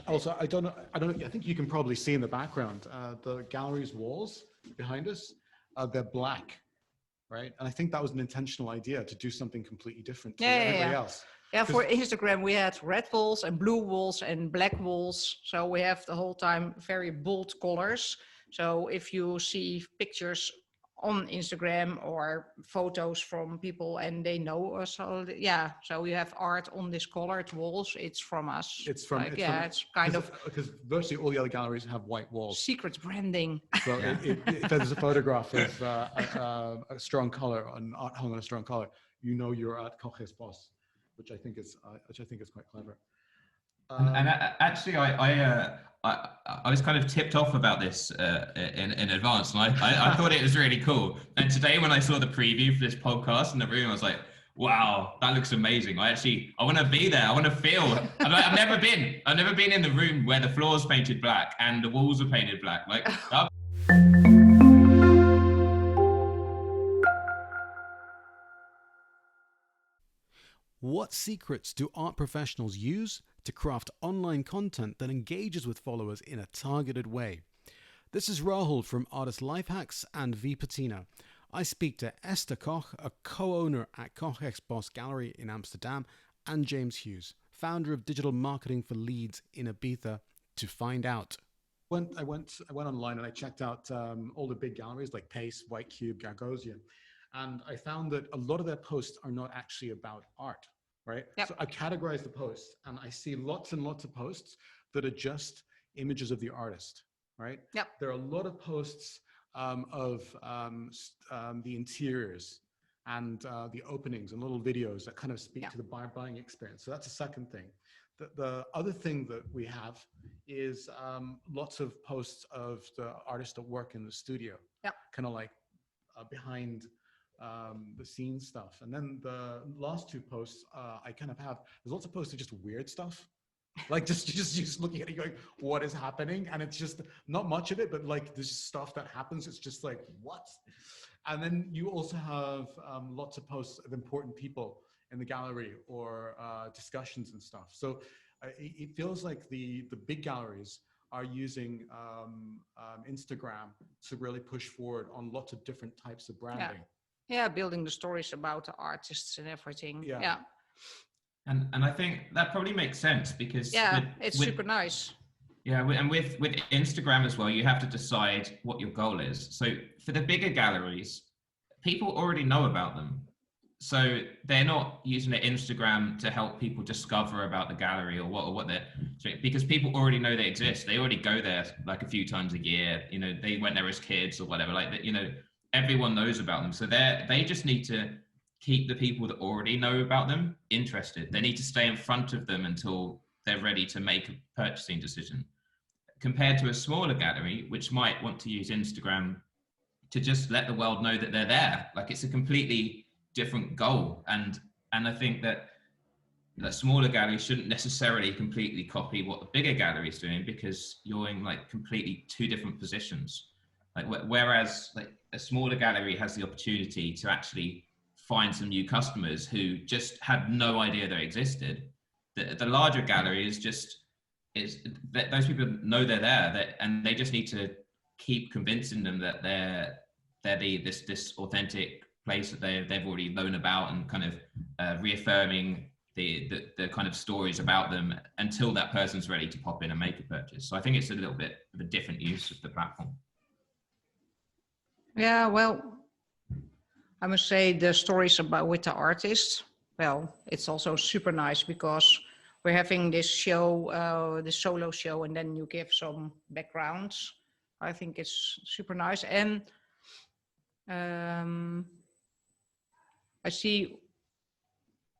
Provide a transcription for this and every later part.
also, I don't know. I think you can probably see in the background, the gallery's walls behind us, they're black, right? And I think that was an intentional idea to do something completely different to everybody else. Yeah, for Instagram, we had red walls and blue walls and black walls. So we have the whole time very bold colors. So if you see pictures on Instagram or photos from people and they know us, so you have art on this colored walls. It's from us. It's from, it's kind of because virtually all the other galleries have white walls. Secret branding. So if there's a photograph of a strong color, an art hung on a strong color, you know you're at Kochesbos, which I think is quite clever. And actually, I was kind of tipped off about this in advance, and I thought it was really cool. And today, when I saw the preview for this podcast in the room, I was like, "Wow, that looks amazing!" I want to be there. I want to feel. I've never been in the room where the floor's painted black and the walls are painted black. Like. What secrets do art professionals use to craft online content that engages with followers in a targeted way? This is Rahul from Artist Life Hacks and V Patina. I speak to Esther Koch, a co-owner at Kochesbos Gallery in Amsterdam, and James Hughes, founder of Digital Marketing for Leeds in Ibiza, to find out. I went online and I checked out all the big galleries like Pace, White Cube, Gagosian, and I found that a lot of their posts are not actually about art. Right. Yep. So I categorize the posts and I see lots and lots of posts that are just images of the artist. Right. Yep. There are a lot of posts of the interiors and the openings and little videos that kind of speak to the buying experience. So that's the second thing. The other thing that we have is lots of posts of the artists that work in the studio. Yep. Kind of like behind the scene stuff. And then the last two posts I kind of have, there's lots of posts of just weird stuff, like just looking at it going, what is happening? And it's just not much of it, but like there's stuff that happens, it's just like, what? And then you also have lots of posts of important people in the gallery or discussions and stuff. So it feels like the big galleries are using Instagram to really push forward on lots of different types of branding. Yeah, building the stories about the artists and everything. Yeah. And I think that probably makes sense because it's super nice. Yeah, and with Instagram as well, you have to decide what your goal is. So for the bigger galleries, people already know about them. So they're not using their Instagram to help people discover about the gallery or what they're, because people already know they exist. They already go there like a few times a year. You know, they went there as kids or whatever. Like that, you know. Everyone knows about them. So they just need to keep the people that already know about them interested. They need to stay in front of them until they're ready to make a purchasing decision. Compared to a smaller gallery, which might want to use Instagram to just let the world know that they're there. Like it's a completely different goal. And I think that the smaller gallery shouldn't necessarily completely copy what the bigger gallery is doing because you're in like completely two different positions. Like whereas like a smaller gallery has the opportunity to actually find some new customers who just had no idea they existed. The larger gallery is that those people know they're there, and they just need to keep convincing them that they're this authentic place that they've already known about, and kind of reaffirming the kind of stories about them until that person's ready to pop in and make a purchase. So I think it's a little bit of a different use of the platform. Yeah, well, I must say the stories with the artists, well, it's also super nice because we're having this show, the solo show, and then you give some backgrounds. I think it's super nice. And I see,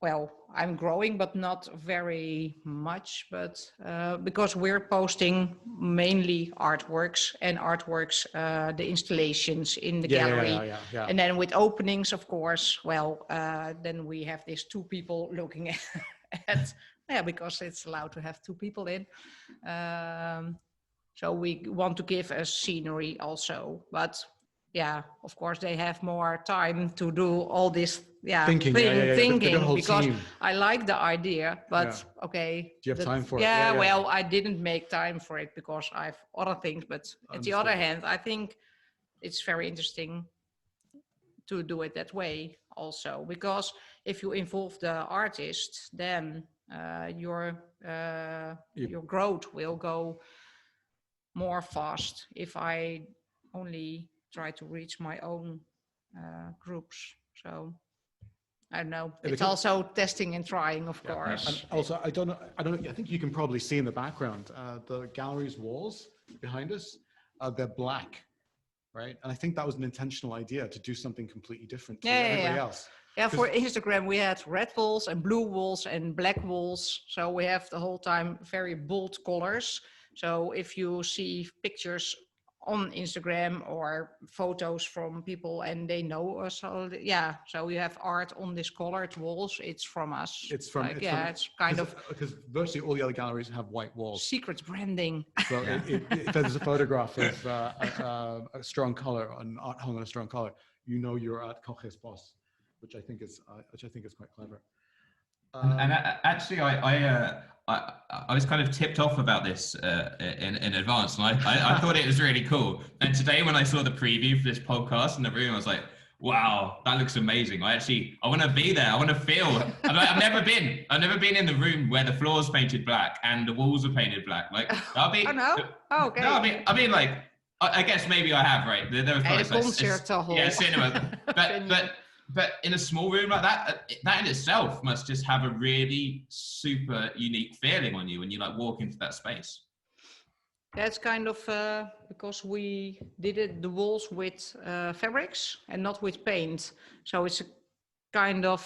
well, I'm growing, but not very much, but because we're posting mainly artworks, the installations in the gallery. Yeah. And then with openings, of course, well, then we have these two people looking at because it's allowed to have two people in. So we want to give a scenery also, but yeah, of course they have more time to do all this, Thinking, yeah, yeah, yeah, they've got a thinking, whole because team. I like the idea, but Yeah. okay. Do you have time for it? Yeah, Yeah, yeah. well, I didn't make time for it because I have other things, but at the other Understood. hand, I think it's very interesting to do it that way also, because if you involve the artist, then your growth will go more fast if I only try to reach my own groups. So I don't know. It It's becomes- also testing and trying, of Yeah. course. And also, I don't know. I think you can probably see in the background, the gallery's walls behind us, they're black, right? And I think that was an intentional idea to do something completely different to Yeah, yeah, everybody yeah. else. Yeah, for Instagram, we had red walls and blue walls and black walls. So we have the whole time very bold colors. So if you see pictures on Instagram or photos from people and they know us, yeah. So you have art on these colored walls. It's from us. It's from, like, it's kind of because virtually all the other galleries have white walls. secret branding. So Yeah. if there's a photograph of a strong color, an art hung on a strong color, you know you're at Koches Boss, which I think is quite clever. Actually, I was kind of tipped off about this in advance, and I thought it was really cool. And today, when I saw the preview for this podcast in the room, I was like, "Wow, that looks amazing!" I want to be there. I want to feel. I've never been in the room where the floor's painted black and the walls are painted black. Like, I'll be. Oh no. Oh, okay. No, I mean, like, I guess maybe I have, right? There was Hey, probably the concert hall. yeah, cinema, but in a small room like that, that in itself must just have a really super unique feeling on you when you like walk into that space. That's kind of because we did the walls with fabrics and not with paint. So it's a kind of,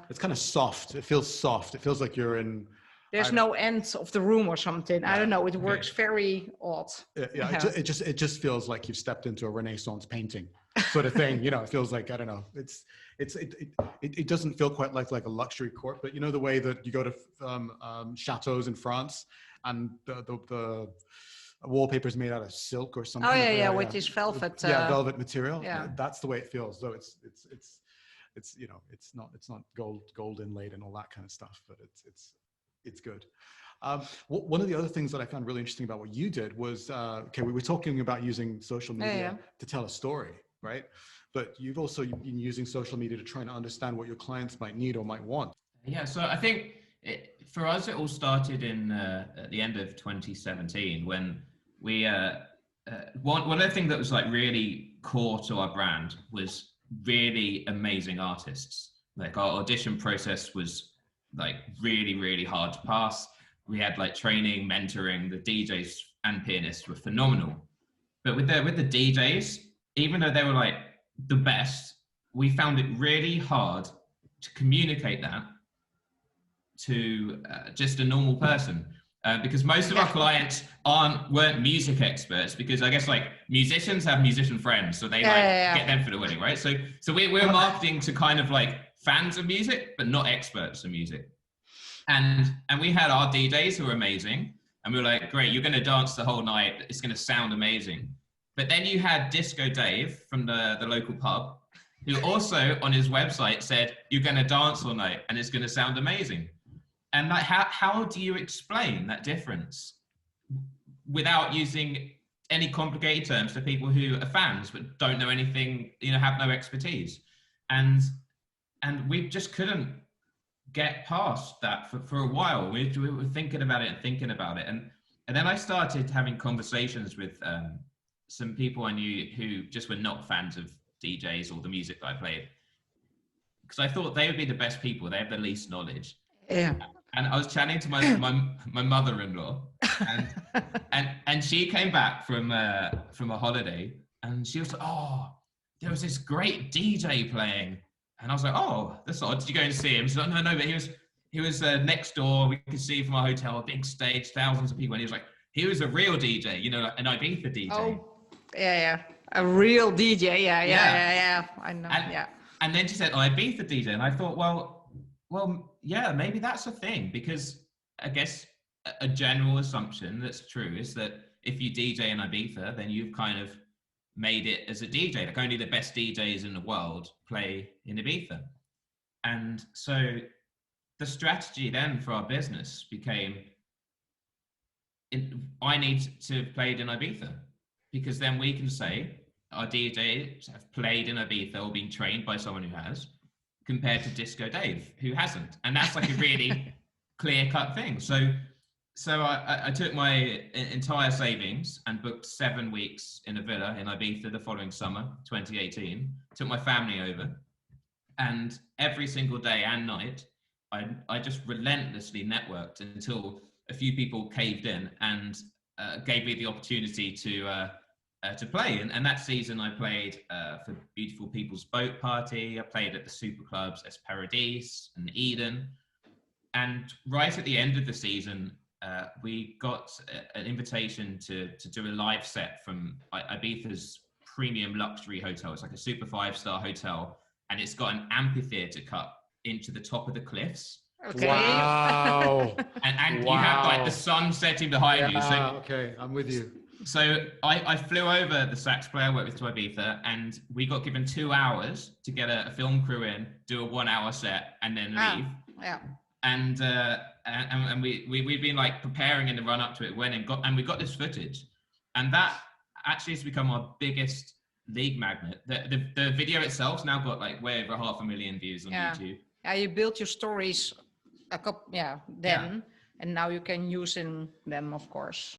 It's kind of soft. It feels soft. It feels like you're in. there's no end of the room or something. I don't know. It works very odd. Yeah, Yeah. it just feels like you've stepped into a Renaissance painting sort of thing. You know, it feels like, I don't know. It doesn't feel quite like a luxury court, but you know the way that you go to chateaus in France and the wallpaper is made out of silk or something. Oh yeah, with this velvet. Velvet material. yeah. That's the way it feels. Though it's you know, it's not gold inlaid and all that kind of stuff, but it's good. One of the other things that I found really interesting about what you did was, okay, we were talking about using social media to tell a story, right? But you've also been using social media to try and understand what your clients might need or might want. Yeah, so I think for us, it all started at the end of 2017 when we, one of the things that was like really core to our brand was really amazing artists. Like our audition process was like really, really hard to pass. We had like training, mentoring, the DJs and pianists were phenomenal. But with the DJs, even though they were like the best, we found it really hard to communicate that to just a normal person. Because most of our clients weren't music experts, because I guess like musicians have musician friends, so they get them for the wedding, right? So we're marketing to kind of like fans of music, but not experts of music. And we had our DJs who were amazing, and we were like, great, you're going to dance the whole night. It's going to sound amazing. But then you had Disco Dave from the local pub, who also on his website said, you're going to dance all night and it's going to sound amazing. And like, how do you explain that difference without using any complicated terms to people who are fans but don't know anything, you know, have no expertise? And we just couldn't get past that for a while. We were thinking about it. And then I started having conversations with some people I knew who just were not fans of DJs or the music that I played, because I thought they would be the best people. They have the least knowledge. Yeah. And I was chatting to my mother-in-law, and she came back from a holiday, and she was like, oh, there was this great DJ playing. And I was like, oh, that's odd. Did you go and see him? She's like, no, but he was next door. We could see from our hotel, a big stage, thousands of people. And he was like, he was a real DJ, you know, like an Ibiza DJ. Oh, yeah. A real DJ. Yeah. I know. And then she said, oh, Ibiza DJ. And I thought, well, yeah, maybe that's a thing, because I guess a general assumption that's true is that if you DJ in Ibiza, then you've kind of made it as a DJ. Like only the best DJs in the world play in Ibiza. And so the strategy then for our business became, I need to play it in Ibiza, because then we can say our DJs have played in Ibiza or been trained by someone who has, compared to Disco Dave, who hasn't. And that's like a really clear-cut thing. So I took my entire savings and booked 7 weeks in a villa in Ibiza the following summer, 2018. Took my family over, and every single day and night, I just relentlessly networked until a few people caved in and gave me the opportunity to play. And that season, I played for Beautiful People's Boat Party. I played at the super clubs as Paradise and Eden. And right at the end of the season, we got an invitation to do a live set from Ibiza's premium luxury hotel. It's like a super 5-star hotel, and it's got an amphitheater cut into the top of the cliffs. Okay. Wow. And you have like the sun setting behind you. So, okay, I'm with you. so I flew over the sax player I worked with to Ibiza, and we got given 2 hours to get a film crew in, do a 1-hour set, and then leave. Yeah. And we've been like preparing in the run up to it and we got this footage, and that actually has become our biggest league magnet. The video itself's now got like way over 500,000 views on YouTube. Yeah, you built your stories then, and now you can use them, of course.